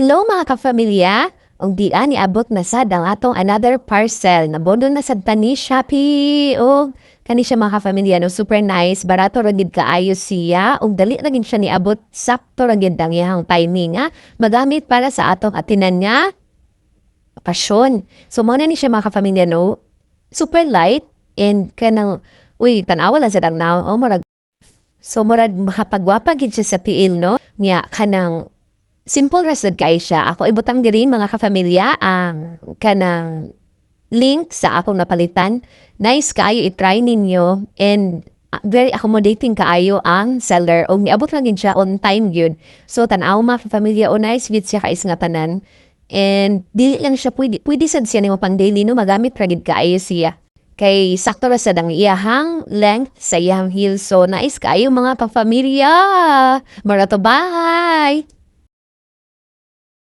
Hello mga kapamilya! Ang dian niabot na sad ang atong another parcel. Nabondo na sad ta ni Shopee. O kani siya mga kapamilya no, super nice. Barato ra gid kaayo siya. Ug dali ra gid siya niabot, sakto ra gid ang iyang timing ha. Magamit para sa atong atinan nga pasyon. So mo na ni siya mga kapamilya no. Super light and kanang tanawa lang sa dang now. O murag so murag makapagwapa gid siya sa piil no. Nya kanang simple rested kay siya. Ako ibutang diri mga kapamilya ang kanang link sa akong napalitan. Nice kaayo i-try ninyo and very accommodating kaayo ang seller. Og niabot lang gid siya on time gyud. So tan-aw mga kapamilya o nice gid siya kais nga tanan. And dili lang siya pwede sad siya nimo pang daily no, magamit ra gid kaayo siya. Kay sakto ra sad ang iyahang length sa iyahang heels. So nice kaayo mga kapamilya. Marato bye.